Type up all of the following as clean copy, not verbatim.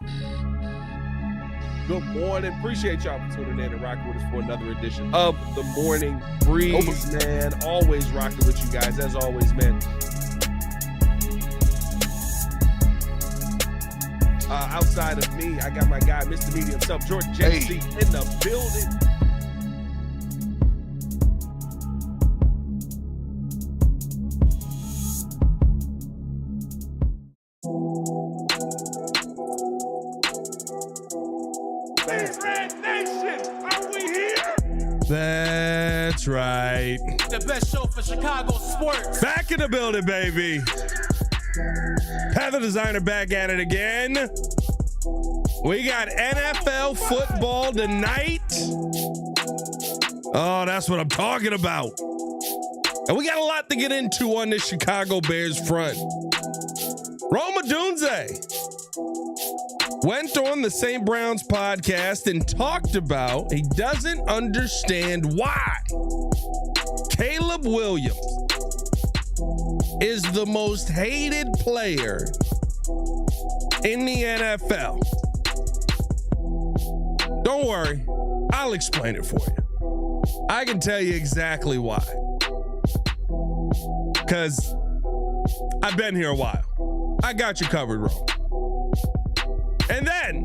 Good morning. Appreciate y'all for tuning in and rocking with us for another edition of the Morning Breeze, man. Always rocking with you guys, as always, man. Outside of me, I got my guy, Mr. Media himself, Jordan JC, in the building. That's right. The best show for Chicago sports. Back in the building, baby. Heather Designer back at it again. We got NFL football tonight. Oh, that's what I'm talking about. And we got a lot to get into on this Chicago Bears front. Rome Odunze went on the St. Brown's podcast and talked about he doesn't understand why Caleb Williams is the most hated player in the NFL. Don't worry, I'll explain it for you. I can tell you exactly why. Because I've been here a while. I got you covered, Rome. And then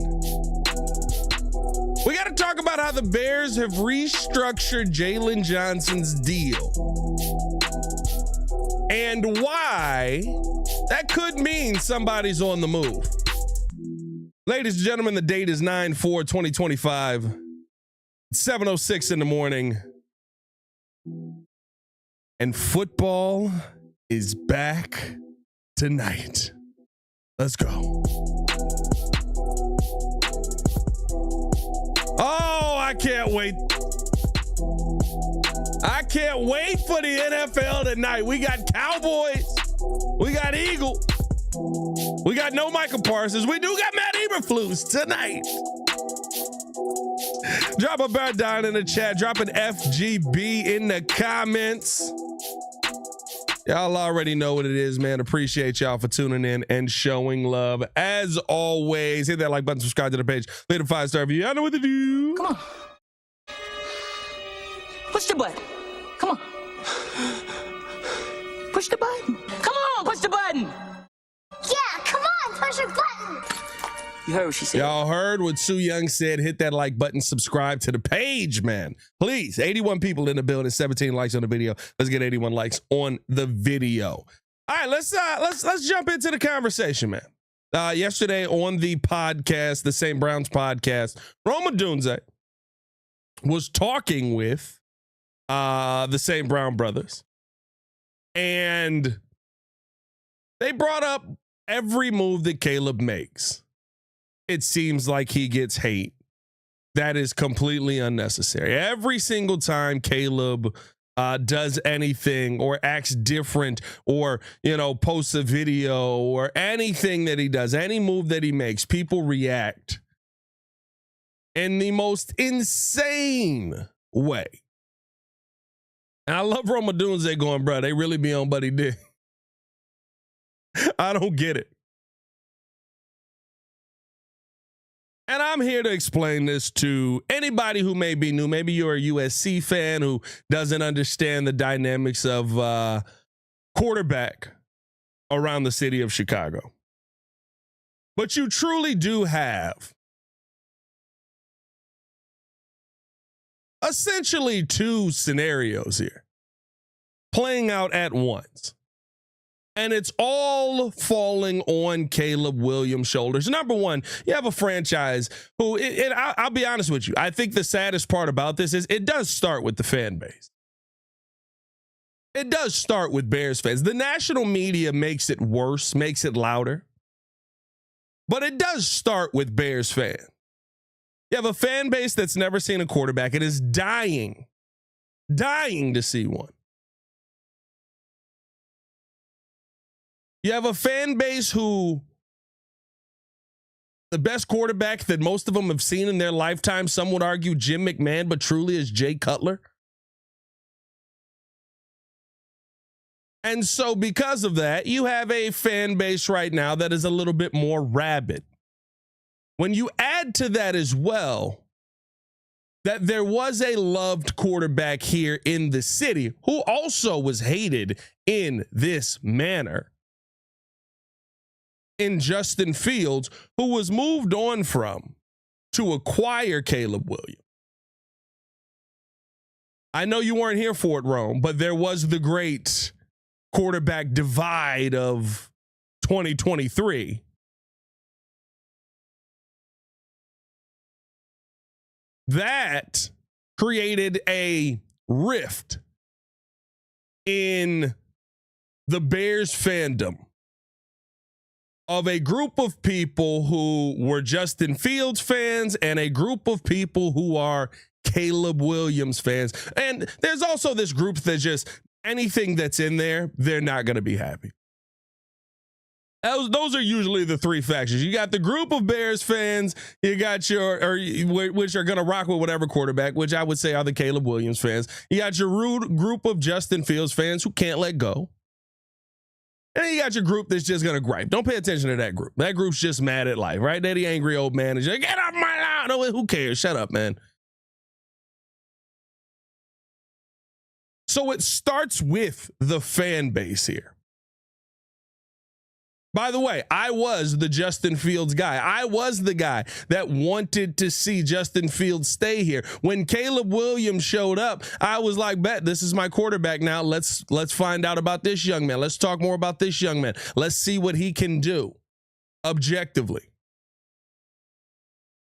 we got to talk about how the Bears have restructured Jaylon Johnson's deal and why that could mean somebody's on the move. Ladies and gentlemen, the date is 9/4/2025. It's 7:06 in the morning. And football is back tonight. Let's go. Oh, I can't wait. I can't wait for the NFL tonight. We got Cowboys. We got Eagles. We got no Michael Parsons. We do got Matt Eberflus tonight. Drop a bird down in the chat. Drop an FGB in the comments. Y'all already know what it is, man. Appreciate y'all for tuning in and showing love. As always, hit that like button, subscribe to the page, leave a 5-star review. I know what to do. Come on. Push the button. Come on. Push the button. Come on, push the button. Yeah, come on, push your button. You heard what she said. Y'all heard what Sue Young said. Hit that like button, subscribe to the page, man. Please. 81 people in the building, 17 likes on the video. Let's get 81 likes on the video. All right, let's jump into the conversation, man. Yesterday on the podcast, the St. Brown's podcast, Rome Odunze was talking with the St. Brown brothers, and they brought up every move that Caleb makes. It seems like he gets hate. That is completely unnecessary. Every single time Caleb does anything or acts different or, posts a video or anything that he does, any move that he makes, people react in the most insane way. And I love Rome Odunze going, bro, they really be on Buddy Dick. I don't get it. And I'm here to explain this to anybody who may be new. Maybe you're a USC fan who doesn't understand the dynamics of quarterback around the city of Chicago. But you truly do have essentially two scenarios here playing out at once. And it's all falling on Caleb Williams' shoulders. Number one, you have a franchise who, I'll be honest with you, I think the saddest part about this is it does start with the fan base. It does start with Bears fans. The national media makes it worse, makes it louder. But it does start with Bears fans. You have a fan base that's never seen a quarterback. It is dying to see one. You have a fan base who the best quarterback that most of them have seen in their lifetime, some would argue Jim McMahon, but truly is Jay Cutler. And so because of that, you have a fan base right now that is a little bit more rabid. When you add to that as well, that there was a loved quarterback here in the city who also was hated in this manner, in Justin Fields, who was moved on from to acquire Caleb Williams. I know you weren't here for it, Rome, but there was the great quarterback divide of 2023. That created a rift in the Bears fandom of a group of people who were Justin Fields fans and a group of people who are Caleb Williams fans. And there's also this group that just anything that's in there, they're not going to be happy. Those are usually the three factions. You got the group of Bears fans, you got which are going to rock with whatever quarterback, which I would say are the Caleb Williams fans. You got your rude group of Justin Fields fans who can't let go. And then you got your group that's just going to gripe. Don't pay attention to that group. That group's just mad at life, right? They're the angry old man. Is like, get off my lawn. No, who cares? Shut up, man. So it starts with the fan base here. By the way, I was the Justin Fields guy. I was the guy that wanted to see Justin Fields stay here. When Caleb Williams showed up, I was like, bet this is my quarterback now. Let's find out about this young man. Let's talk more about this young man. Let's see what he can do objectively.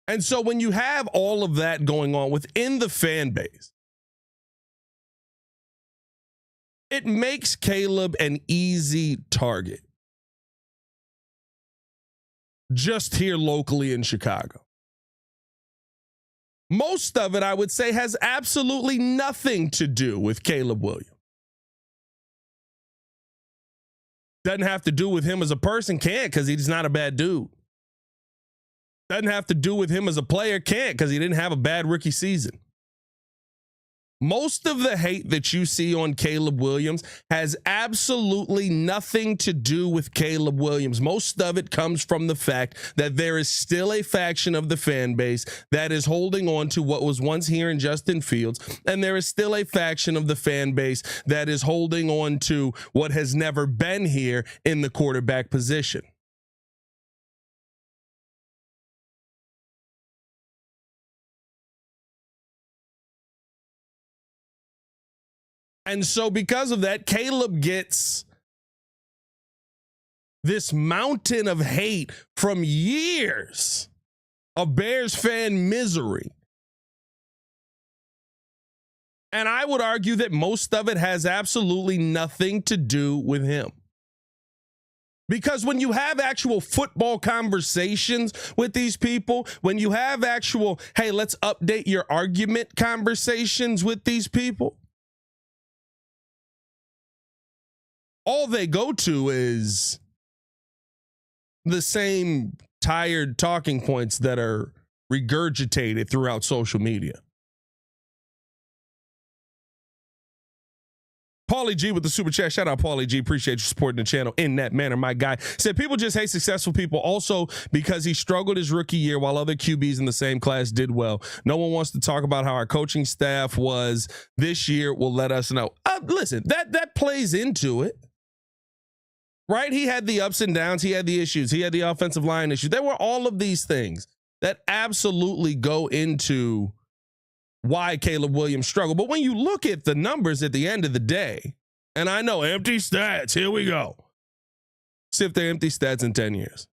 And so when you have all of that going on within the fan base, it makes Caleb an easy target. Just here locally in Chicago. Most of it, I would say, has absolutely nothing to do with Caleb Williams. Doesn't have to do with him as a person, can't, because he's not a bad dude. Doesn't have to do with him as a player, can't, because he didn't have a bad rookie season. Most of the hate that you see on Caleb Williams has absolutely nothing to do with Caleb Williams. Most of it comes from the fact that there is still a faction of the fan base that is holding on to what was once here in Justin Fields, and there is still a faction of the fan base that is holding on to what has never been here in the quarterback position. And so because of that, Caleb gets this mountain of hate from years of Bears fan misery. And I would argue that most of it has absolutely nothing to do with him. Because when you have actual football conversations with these people, when you have actual, hey, let's update your argument conversations with these people, all they go to is the same tired talking points that are regurgitated throughout social media. Paulie G with the super chat. Shout out Paulie G. Appreciate you supporting the channel in that manner, my guy. Said people just hate successful people also because he struggled his rookie year while other QBs in the same class did well. No one wants to talk about how our coaching staff was this year. Will let us know. Listen, that plays into it. Right? He had the ups and downs. He had the issues. He had the offensive line issues. There were all of these things that absolutely go into why Caleb Williams struggled. But when you look at the numbers at the end of the day, and I know empty stats, here we go. See if they're empty stats in 10 years.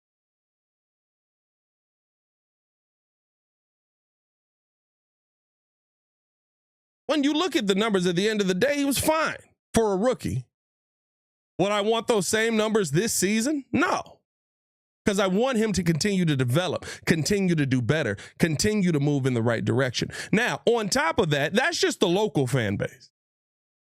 When you look at the numbers at the end of the day, he was fine for a rookie. Would I want those same numbers this season? No. Because I want him to continue to develop, continue to do better, continue to move in the right direction. Now, on top of that, that's just the local fan base.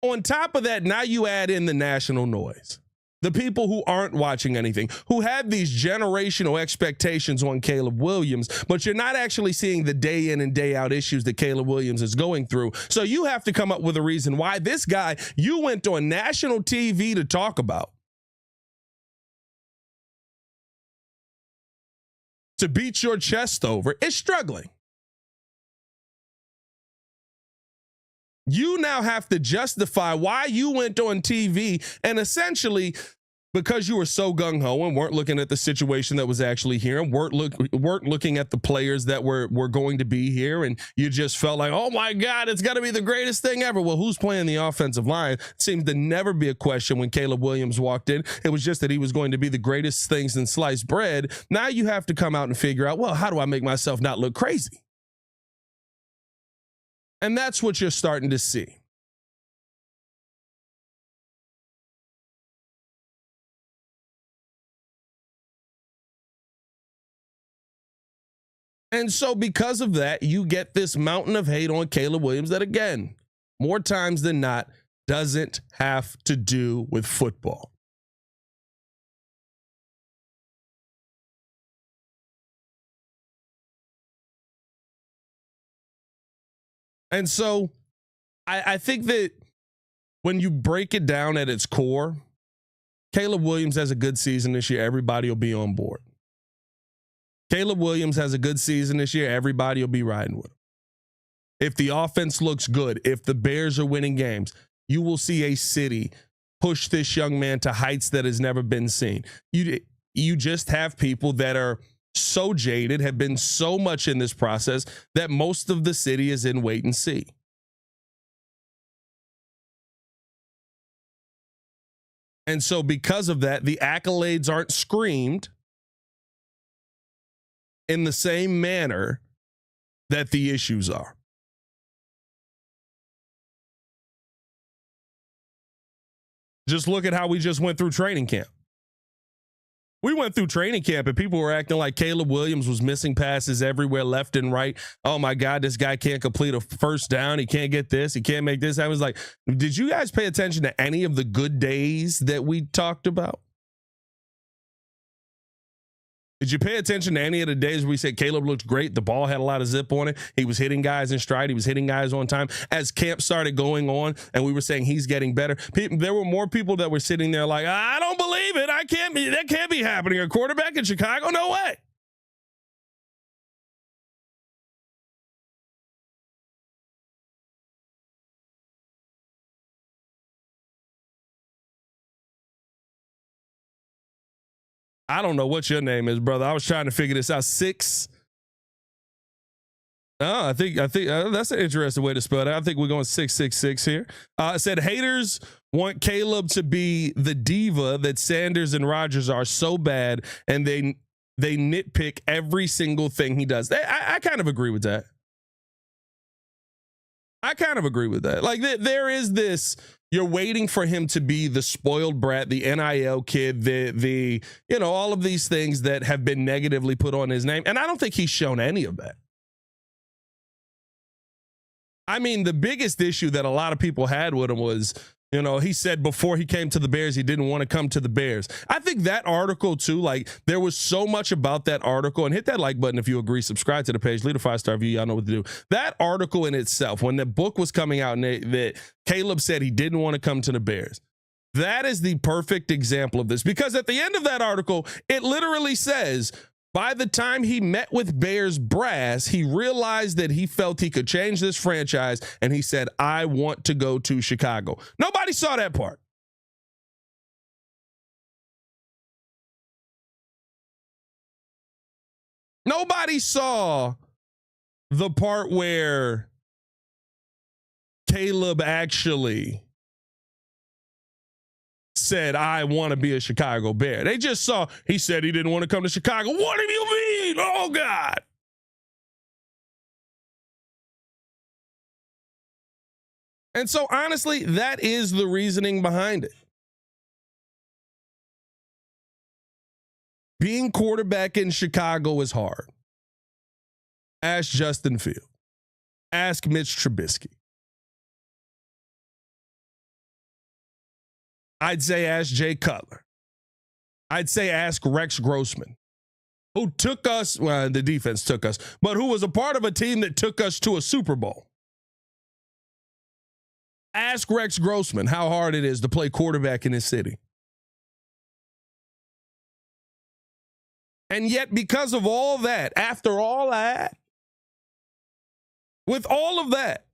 On top of that, now you add in the national noise. The people who aren't watching anything, who have these generational expectations on Caleb Williams, but you're not actually seeing the day in and day out issues that Caleb Williams is going through. So you have to come up with a reason why this guy you went on national TV to talk about to beat your chest over is struggling. You now have to justify why you went on TV and essentially, because you were so gung-ho and weren't looking at the situation that was actually here and weren't looking at the players that were going to be here, and you just felt like, oh my God, it's got to be the greatest thing ever. Well, who's playing the offensive line? It seemed to never be a question when Caleb Williams walked in. It was just that he was going to be the greatest things in sliced bread. Now you have to come out and figure out, well, how do I make myself not look crazy? And that's what you're starting to see. And so because of that, you get this mountain of hate on Caleb Williams that, again, more times than not, doesn't have to do with football. And so I think that when you break it down at its core, Caleb Williams has a good season this year. Everybody will be on board. Caleb Williams has a good season this year. Everybody will be riding with him. If the offense looks good, if the Bears are winning games, you will see a city push this young man to heights that has never been seen. You just have people that are so jaded, have been so much in this process that most of the city is in wait and see. And so because of that, the accolades aren't screamed in the same manner that the issues are. Just look at how we just went through training camp. We went through training camp and people were acting like Caleb Williams was missing passes everywhere, left and right. Oh my God, this guy can't complete a first down. He can't get this. He can't make this. I was like, did you guys pay attention to any of the good days that we talked about? Did you pay attention to any of the days where we said Caleb looked great? The ball had a lot of zip on it. He was hitting guys in stride. He was hitting guys on time. As camp started going on and we were saying he's getting better, there were more people that were sitting there like, I don't believe it. That can't be happening. A quarterback in Chicago? No way. I don't know what your name is, brother. I was trying to figure this out. I think that's an interesting way to spell it. I think we're going 666 here. It said haters want Caleb to be the diva that Sanders and Rodgers are so bad, and they nitpick every single thing he does. I kind of agree with that. Like there is this. You're waiting for him to be the spoiled brat, the NIL kid, the all of these things that have been negatively put on his name. And I don't think he's shown any of that. I mean, the biggest issue that a lot of people had with him was, he said before he came to the Bears, he didn't want to come to the Bears. I think that article too, like there was so much about that article, and hit that like button if you agree, subscribe to the page, leave a 5-star review. Y'all know what to do. That article in itself, when the book was coming out and that Caleb said he didn't want to come to the Bears, that is the perfect example of this, because at the end of that article, it literally says, by the time he met with Bears brass, he realized that he felt he could change this franchise, and he said, I want to go to Chicago. Nobody saw that part. Nobody saw the part where Caleb actually said, I want to be a Chicago Bear. They just saw, he said he didn't want to come to Chicago. What do you mean? Oh, God. And so, honestly, that is the reasoning behind it. Being quarterback in Chicago is hard. Ask Justin Fields. Ask Mitch Trubisky. I'd say ask Jay Cutler. I'd say ask Rex Grossman, who took us, well, the defense took us, but who was a part of a team that took us to a Super Bowl. Ask Rex Grossman how hard it is to play quarterback in this city. And yet, because of all that, after all that, with all of that,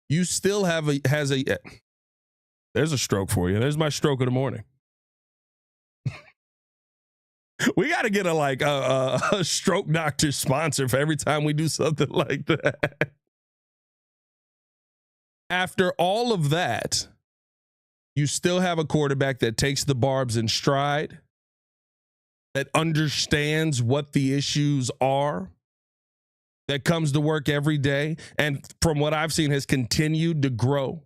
you still have there's a stroke for you. There's my stroke of the morning. We got to get a stroke doctor sponsor for every time we do something like that. After all of that, you still have a quarterback that takes the barbs in stride, that understands what the issues are, that comes to work every day, and from what I've seen has continued to grow.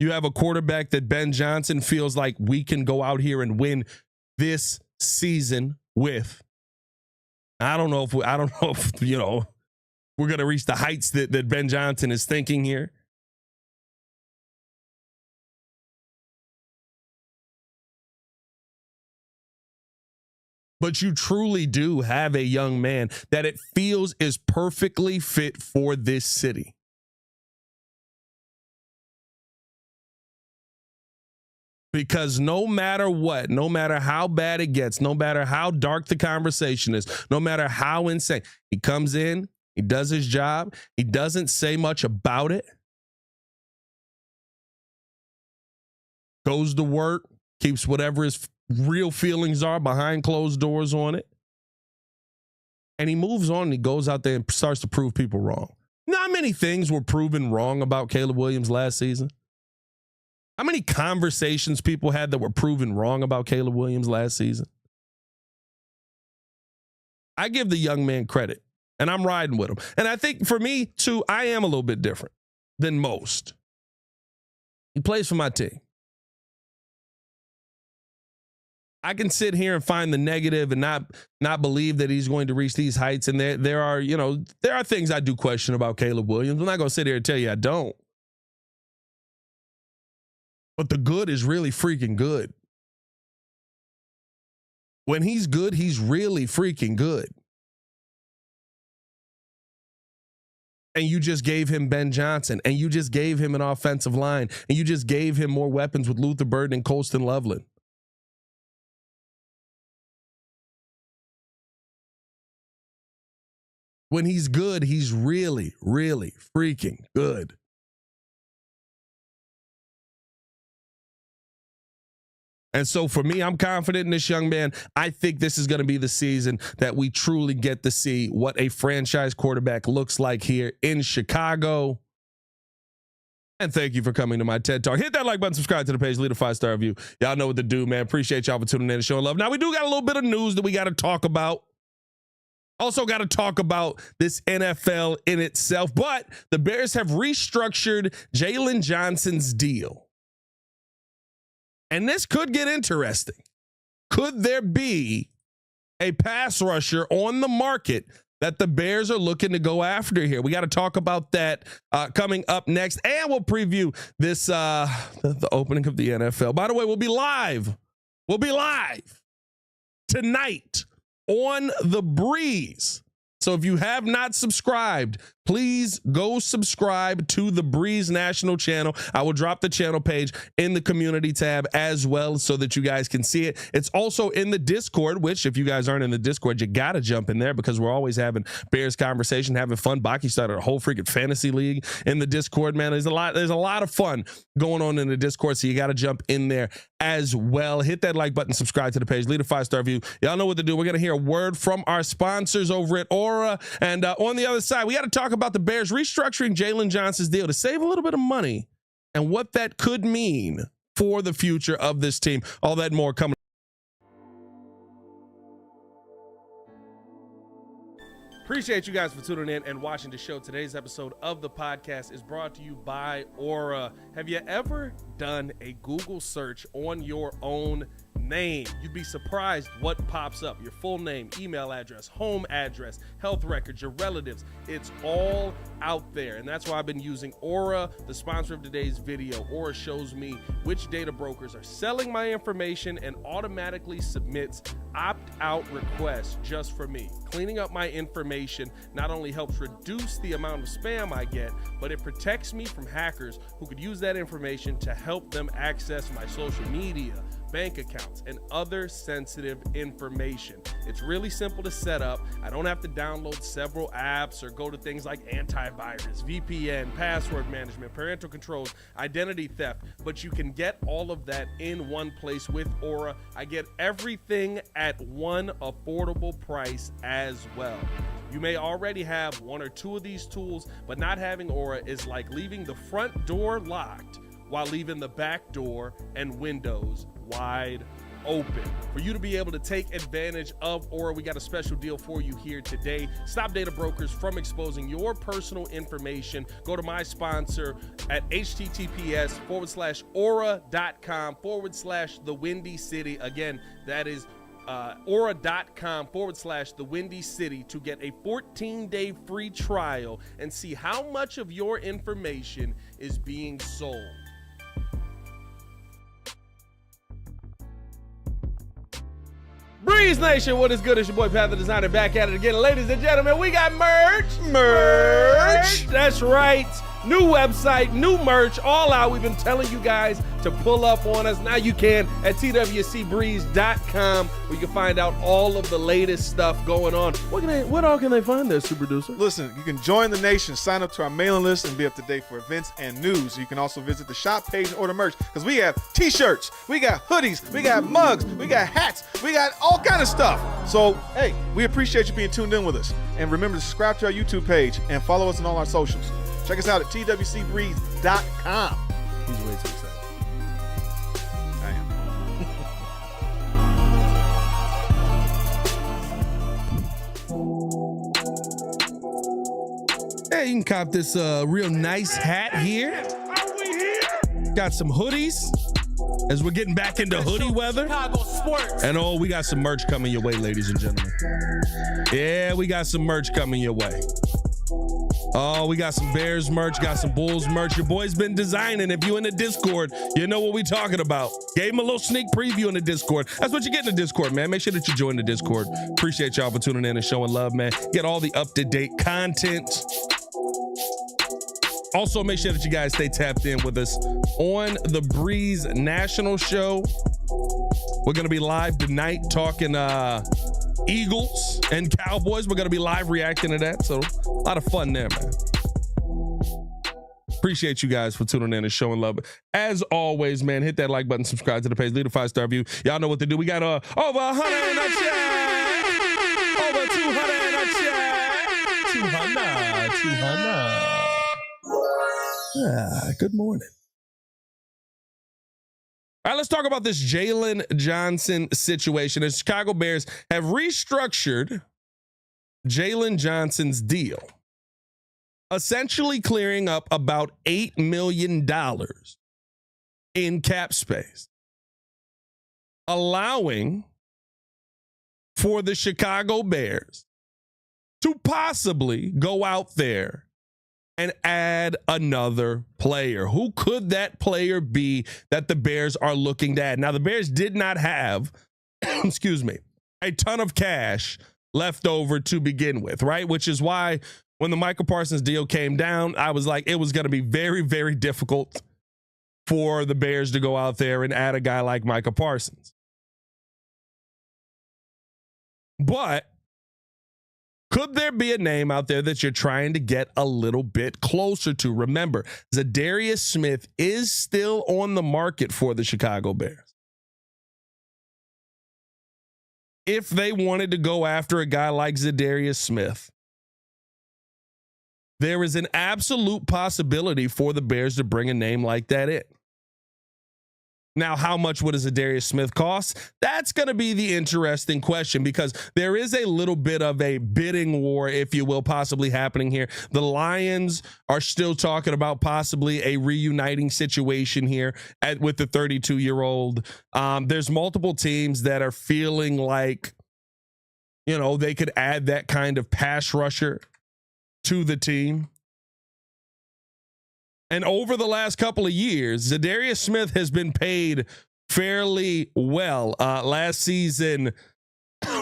You have a quarterback that Ben Johnson feels like we can go out here and win this season with. I don't know if we're going to reach the heights that Ben Johnson is thinking here. But you truly do have a young man that it feels is perfectly fit for this city. Because no matter what, no matter how bad it gets, no matter how dark the conversation is, no matter how insane, he comes in, he does his job, he doesn't say much about it, goes to work, keeps whatever his real feelings are behind closed doors on it, and he moves on and he goes out there and starts to prove people wrong. Not many things were proven wrong about Caleb Williams last season. How many conversations people had that were proven wrong about Caleb Williams last season? I give the young man credit, and I'm riding with him. And I think for me, too, I am a little bit different than most. He plays for my team. I can sit here and find the negative and not believe that he's going to reach these heights. And there are things I do question about Caleb Williams. I'm not going to sit here and tell you I don't. But the good is really freaking good. When he's good, he's really freaking good. And you just gave him Ben Johnson, and you just gave him an offensive line, and you just gave him more weapons with Luther Burden and Colston Loveland. When he's good, he's really, really freaking good. And so for me, I'm confident in this young man. I think this is going to be the season that we truly get to see what a franchise quarterback looks like here in Chicago. And thank you for coming to my TED Talk. Hit that like button, subscribe to the page, leave a 5-star review. Y'all know what to do, man. Appreciate y'all for tuning in and showing love. Now, we do got a little bit of news that we got to talk about. Also got to talk about this NFL in itself. But the Bears have restructured Jaylon Johnson's deal. And this could get interesting. Could there be a pass rusher on the market that the Bears are looking to go after here? We got to talk about that coming up next. And we'll preview this, the opening of the NFL. By the way, we'll be live. We'll be live tonight on The Breeze. So if you have not subscribed, please go subscribe to the Breeze National channel. I will drop the channel page in the community tab as well so that you guys can see it. It's also in the Discord, which if you guys aren't in the Discord, you got to jump in there because we're always having Bears conversation, having fun. Baki started a whole freaking fantasy league in the Discord, man. There's a lot of fun going on in the Discord, so you got to jump in there as well. Hit that like button, subscribe to the page, leave a 5-star review. Y'all know what to do. We're going to hear a word from our sponsors over at Aura. And on the other side, we got to talk about the Bears restructuring Jaylon Johnson's deal to save a little bit of money and what that could mean for the future of this team. All that and more coming. Appreciate you guys for tuning in and watching the show. Today's episode of the podcast is brought to you by Aura. Have you ever done a Google search on your own name. You'd be surprised what pops up. Your full name, email address, home address, health records, your relatives. It's all out there. And that's why I've been using Aura, the sponsor of today's video. Aura shows me which data brokers are selling my information and automatically submits opt-out requests just for me. Cleaning up my information not only helps reduce the amount of spam I get, but it protects me from hackers who could use that information to help them access my social media, bank accounts, and other sensitive information. It's really simple to set up. I don't have to download several apps or go to things like antivirus, VPN, password management, parental controls, identity theft, but you can get all of that in one place with Aura. I get everything at one affordable price as well. You may already have one or two of these tools, but not having Aura is like leaving the front door locked while leaving the back door and windows wide open. For you to be able to take advantage of Aura, we got a special deal for you here today. Stop data brokers from exposing your personal information. Go to my sponsor at https:/aura.com/the Windy City. Again, that is aura.com/the Windy City to get a 14-day free trial and see how much of your information is being sold. Breeze Nation, what is good? It's your boy Pat the Designer back at it again. Ladies and gentlemen, we got merch. That's right. New website, new merch, all out. We've been telling you guys to pull up on us. Now you can at twcbreeze.com, where you can find out all of the latest stuff going on. What all can they find there, Super Producer? Listen, you can join the nation, sign up to our mailing list, and be up to date for events and news. You can also visit the shop page and order merch, because we have t-shirts, we got hoodies, we got mugs, we got hats, we got all kind of stuff. So, hey, we appreciate you being tuned in with us. And remember to subscribe to our YouTube page and follow us on all our socials. Check us out at twcbreeze.com. He's way too excited. I am. Hey, you can cop this real nice hat here. Got some hoodies as we're getting back into hoodie weather. Chicago sports. And oh, we got some merch coming your way, ladies and gentlemen. Yeah, we got some merch coming your way. Oh, we got some Bears merch, got some Bulls merch. Your boy's been designing. If you in the Discord, you know what we talking about. Gave him a little sneak preview in the Discord. That's what you get in the Discord, man. Make sure that you join the Discord. Appreciate y'all for tuning in and showing love, man. Get all the up-to-date content. Also, make sure that you guys stay tapped in with us on the Breeze National Show. We're going to be live tonight talking Eagles and Cowboys. We're going to be live reacting to that. So a lot of fun there, man. Appreciate you guys for tuning in and showing love. As always, man, hit that like button, subscribe to the page, leave a 5-star review. Y'all know what to do. We got over 100 in the chat. Over 200 in the chat. 200. Good morning. All right, let's talk about this Jaylon Johnson situation. The Chicago Bears have restructured Jaylon Johnson's deal, essentially clearing up about $8 million in cap space, allowing for the Chicago Bears to possibly go out there and add another player. Who could that player be that the Bears are looking to add? Now, the Bears did not have, excuse me, a ton of cash left over to begin with, right? Which is why when the Micah Parsons deal came down, I was like, it was going to be very, very difficult for the Bears to go out there and add a guy like Micah Parsons. But could there be a name out there that you're trying to get a little bit closer to? Remember, Zadarius Smith is still on the market for the Chicago Bears. If they wanted to go after a guy like Zadarius Smith, there is an absolute possibility for the Bears to bring a name like that in. Now, how much would a Zadarius Smith cost? That's going to be the interesting question, because there is a little bit of a bidding war, if you will, possibly happening here. The Lions are still talking about possibly a reuniting situation here with the 32-year-old. There's multiple teams that are feeling like, they could add that kind of pass rusher to the team. And over the last couple of years, Zadarius Smith has been paid fairly well. Last season,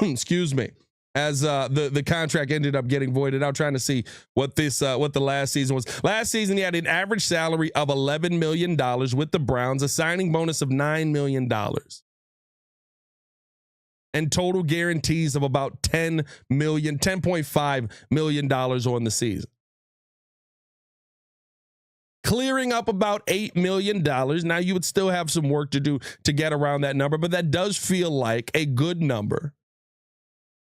excuse me, as the contract ended up getting voided out, trying to see what the last season was. Last season, he had an average salary of $11 million with the Browns, a signing bonus of $9 million, and total guarantees of about $10.5 million on the season. Clearing up about $8 million. Now, you would still have some work to do to get around that number, but that does feel like a good number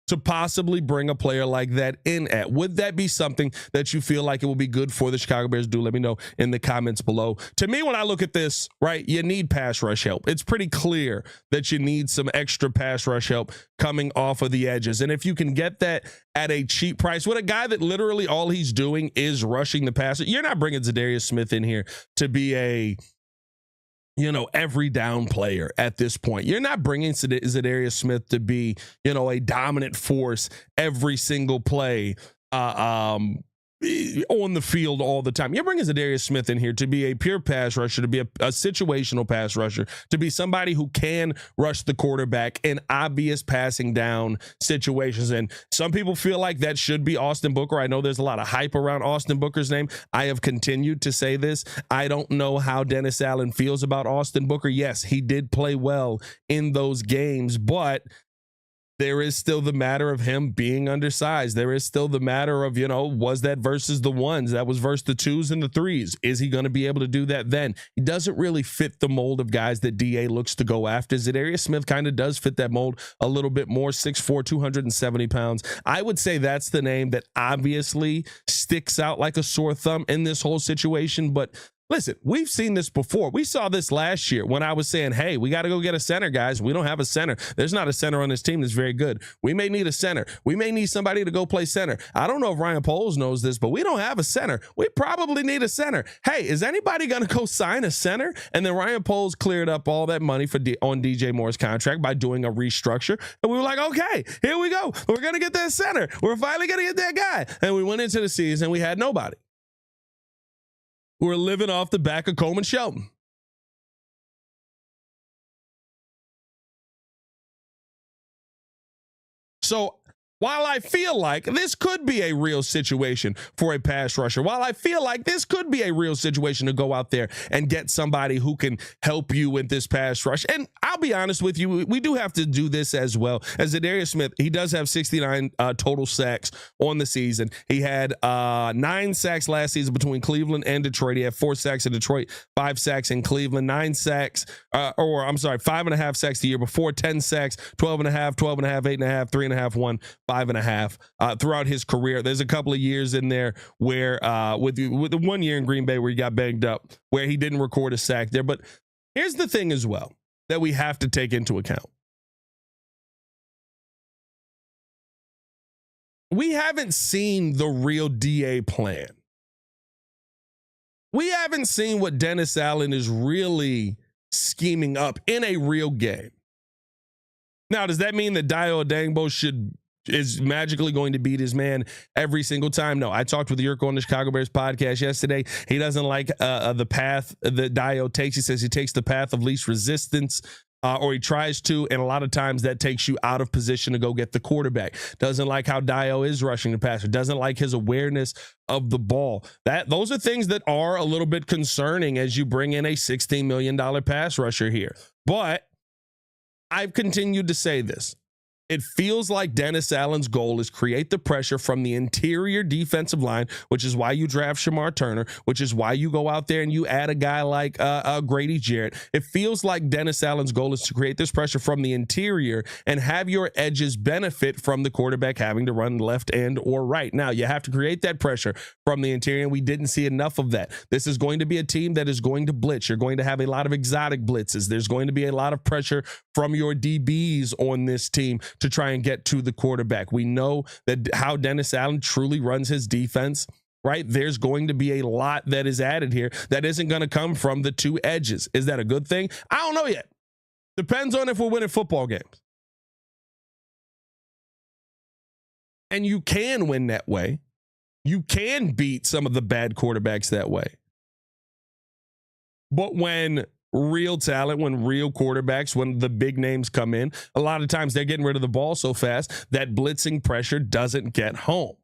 to possibly bring a player like that in at. Would that be something that you feel like it will be good for the Chicago Bears? Do let me know in the comments below. To me, when I look at this, right, you need pass rush help. It's pretty clear that you need some extra pass rush help coming off of the edges. And if you can get that at a cheap price, with a guy that literally all he's doing is rushing the passer, you're not bringing Zadarius Smith in here to be a every down player at this point. You're not bringing Zadarius Smith to be, a dominant force every single play on the field all the time. You're bringing Zadarius Smith in here to be a pure pass rusher, to be a situational pass rusher, to be somebody who can rush the quarterback in obvious passing down situations. And some people feel like that should be Austin Booker. I know there's a lot of hype around Austin Booker's name. I have continued to say this. I don't know how Dennis Allen feels about Austin Booker. Yes, he did play well in those games, but there is still the matter of him being undersized. There is still the matter of, was that versus the ones? That was versus the twos and the threes. Is he going to be able to do that then? He doesn't really fit the mold of guys that DA looks to go after. Zadarius Smith kind of does fit that mold a little bit more, 6'4", 270 pounds. I would say that's the name that obviously sticks out like a sore thumb in this whole situation, but listen, we've seen this before. We saw this last year when I was saying, hey, we got to go get a center, guys. We don't have a center. There's not a center on this team that's very good. We may need a center. We may need somebody to go play center. I don't know if Ryan Poles knows this, but we don't have a center. We probably need a center. Hey, is anybody going to go sign a center? And then Ryan Poles cleared up all that money on DJ Moore's contract by doing a restructure. And we were like, okay, here we go. We're going to get that center. We're finally going to get that guy. And we went into the season and we had nobody. We're living off the back of Coleman Shelton. So while I feel like this could be a real situation for a pass rusher, while I feel like this could be a real situation to go out there and get somebody who can help you with this pass rush, and I'll be honest with you, we do have to do this as well. As Zadarius Smith, he does have 69 total sacks on the season. He had 9 sacks last season between Cleveland and Detroit. He had 4 sacks in Detroit, 5 sacks in Cleveland, 9 sacks, 5.5 sacks the year before, 10 sacks, 12.5, 12.5, 8.5, 3.5, 1, 5.5 throughout his career. There's a couple of years in there where with the 1 year in Green Bay where he got banged up, where he didn't record a sack there. But here's the thing as well that we have to take into account. We haven't seen the real DA plan. We haven't seen what Dennis Allen is really scheming up in a real game. Now, does that mean that Dayo Odangbo is magically going to beat his man every single time? No. I talked with Yurko on the Chicago Bears podcast yesterday. He doesn't like the path that Dayo takes. He says he takes the path of least resistance, or he tries to, and a lot of times that takes you out of position to go get the quarterback. Doesn't like how Dayo is rushing the passer. Doesn't like his awareness of the ball. Those are things that are a little bit concerning as you bring in a $16 million pass rusher here. But I've continued to say this. It feels like Dennis Allen's goal is create the pressure from the interior defensive line, which is why you draft Shamar Turner, which is why you go out there and you add a guy like Grady Jarrett. It feels like Dennis Allen's goal is to create this pressure from the interior and have your edges benefit from the quarterback having to run left and or right. Now, you have to create that pressure from the interior, and we didn't see enough of that. This is going to be a team that is going to blitz. You're going to have a lot of exotic blitzes. There's going to be a lot of pressure from your DBs on this team to try and get to the quarterback. We know that how Dennis Allen truly runs his defense, right? There's going to be a lot that is added here that isn't going to come from the two edges. Is that a good thing? I don't know yet. Depends on if we're winning football games. And you can win that way. You can beat some of the bad quarterbacks that way. But when real talent, when real quarterbacks, when the big names come in, a lot of times they're getting rid of the ball so fast that blitzing pressure doesn't get home.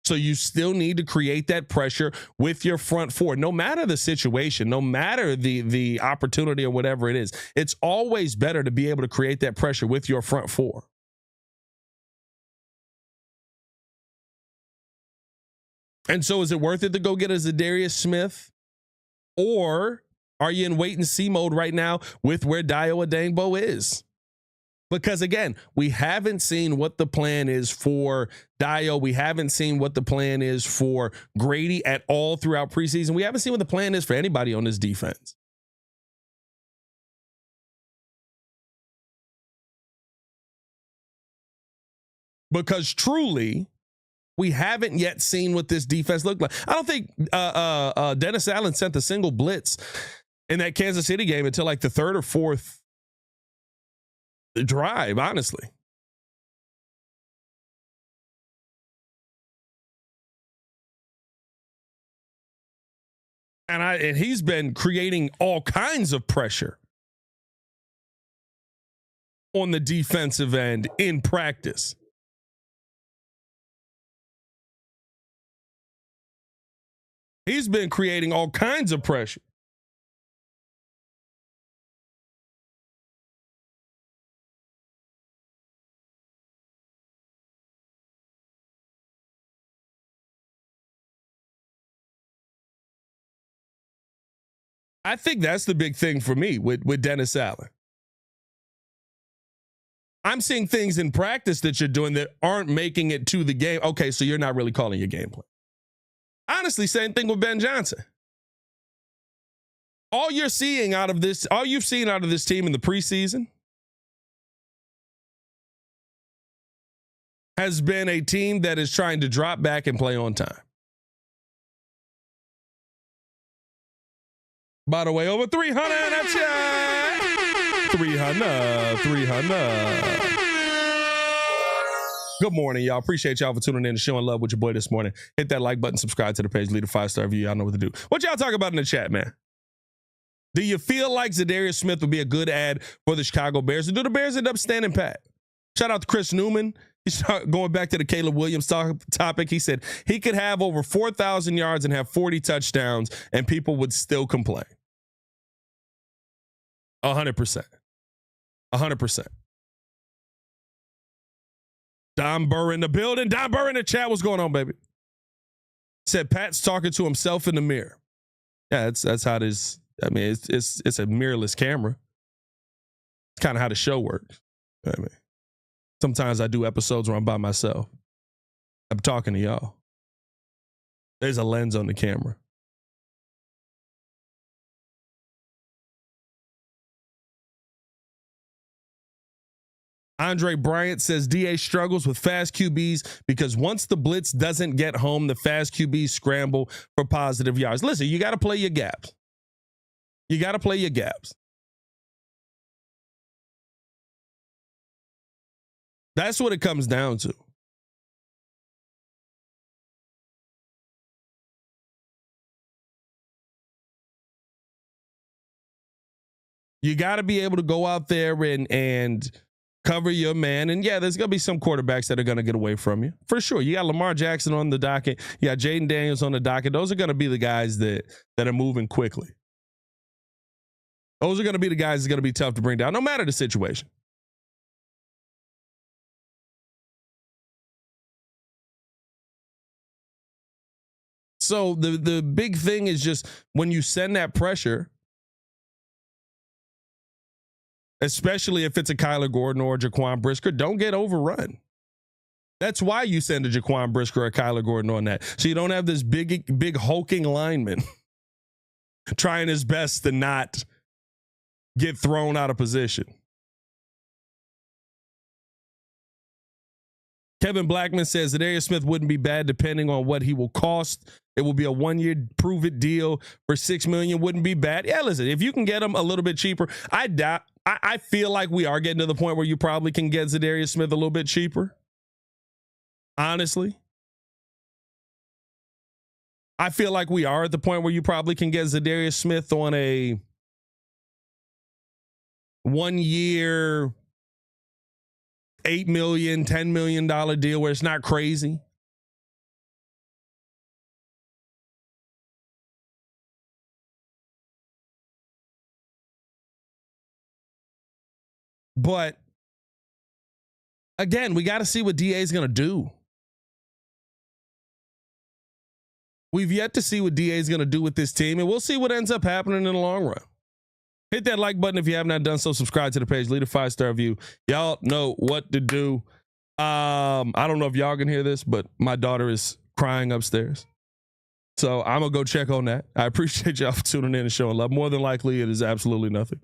So you still need to create that pressure with your front four, no matter the situation, no matter the opportunity or whatever it is. It's always better to be able to create that pressure with your front four. And so is it worth it to go get a Zadarius Smith? Or are you in wait and see mode right now with where Dayo Adangbo is? Because again, we haven't seen what the plan is for Dayo. We haven't seen what the plan is for Grady at all throughout preseason. We haven't seen what the plan is for anybody on this defense. Because truly, we haven't yet seen what this defense looked like. I don't think Dennis Allen sent a single blitz in that Kansas City game until like the third or fourth drive, honestly. And he's been creating all kinds of pressure on the defensive end in practice. He's been creating all kinds of pressure. I think that's the big thing for me with Dennis Allen. I'm seeing things in practice that you're doing that aren't making it to the game. Okay, so you're not really calling your game plan. Honestly, same thing with Ben Johnson. All you've seen out of this team in the preseason has been a team that is trying to drop back and play on time. By the way, over 300 in that chat. 300. Good morning, y'all. Appreciate y'all for tuning in and showing love with your boy this morning. Hit that like button, subscribe to the page, leave a 5-star review. Y'all know what to do. What y'all talk about in the chat, man? Do you feel like Zadarius Smith would be a good ad for the Chicago Bears? Or do the Bears end up standing pat? Shout out to Chris Newman. He's going back to the Caleb Williams topic. He said he could have over 4,000 yards and have 40 touchdowns, and people would still complain. 100%. 100%. Don Burr in the building. Don Burr in the chat. What's going on, baby? Said Pat's talking to himself in the mirror. Yeah, that's how it is. I mean, it's a mirrorless camera. It's kind of how the show works. I mean, sometimes I do episodes where I'm by myself. I'm talking to y'all. There's a lens on the camera. Andre Bryant says DA struggles with fast QBs because once the blitz doesn't get home, the fast QBs scramble for positive yards. Listen, you got to play your gaps. You got to play your gaps. That's what it comes down to. You got to be able to go out there and cover your man. And yeah, there's going to be some quarterbacks that are going to get away from you. For sure. You got Lamar Jackson on the docket. You got Jaden Daniels on the docket. Those are going to be the guys that are moving quickly. Those are going to be the guys that's going to be tough to bring down, no matter the situation. So the big thing is just when you send that pressure, especially if it's a Kyler Gordon or a Jaquan Brisker, don't get overrun. That's why you send a Jaquan Brisker or a Kyler Gordon on that. So you don't have this big hulking lineman trying his best to not get thrown out of position. Kevin Blackman says that Zadarius Smith wouldn't be bad depending on what he will cost. It will be a 1-year prove-it deal for $6 million. Wouldn't be bad. Yeah, listen, if you can get him a little bit cheaper, I feel like we are getting to the point where you probably can get Zadarius Smith a little bit cheaper. Honestly. I feel like we are at the point where you probably can get Zadarius Smith on a 1-year, $8 million, $10 million deal where it's not crazy. But again, we got to see what DA is going to do. We've yet to see what DA is going to do with this team, and we'll see what ends up happening in the long run. Hit that like button if you have not done so. Subscribe to the page. Leave a 5-star review. Y'all know what to do. I don't know if y'all can hear this, but my daughter is crying upstairs. So I'm going to go check on that. I appreciate y'all for tuning in and showing love. More than likely, it is absolutely nothing.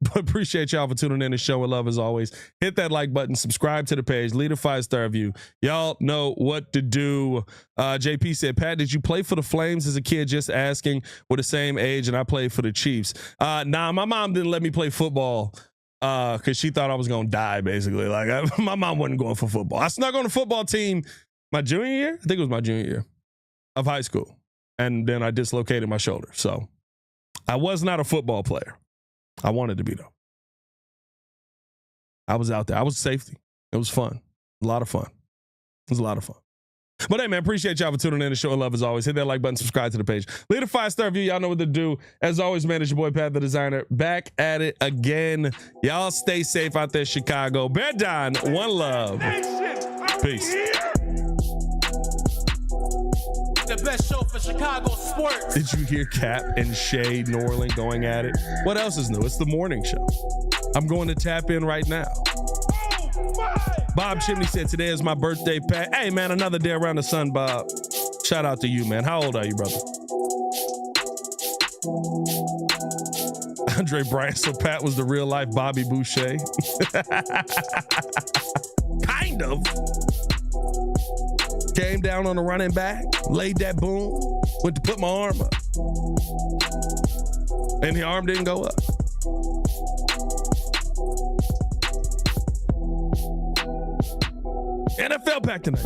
But appreciate y'all for tuning in and showing love as always. Hit that like button, subscribe to the page, leave a 5-star review. Y'all know what to do. JP said, Pat, did you play for the Flames as a kid? Just asking. We're the same age and I played for the Chiefs. Nah, my mom didn't let me play football because she thought I was going to die, basically. Like my mom wasn't going for football. I snuck on the football team my junior year. I think it was my junior year of high school. And then I dislocated my shoulder. So I was not a football player. I wanted to be, though. I was out there. I was safety. It was fun. A lot of fun. It was a lot of fun. But hey, man, appreciate y'all for tuning in and showing love as always. Hit that like button, subscribe to the page. Leave a 5-star review. Y'all know what to do. As always, man, it's your boy, Pat the Designer. Back at it again. Y'all stay safe out there, Chicago. Bear down. One love. Peace. The best show for Chicago sports. Did you hear Cap and Shay Norling going at it? What else is new? It's the morning show. I'm going to tap in right now. Bob Chimney said, today is my birthday, Pat. Hey, man, another day around the sun, Bob. Shout out to you, man. How old are you, brother? Andre Bryant, so Pat was the real life Bobby Boucher. Kind of. Came down on the running back, laid that boom, went to put my arm up. And the arm didn't go up. NFL pack tonight.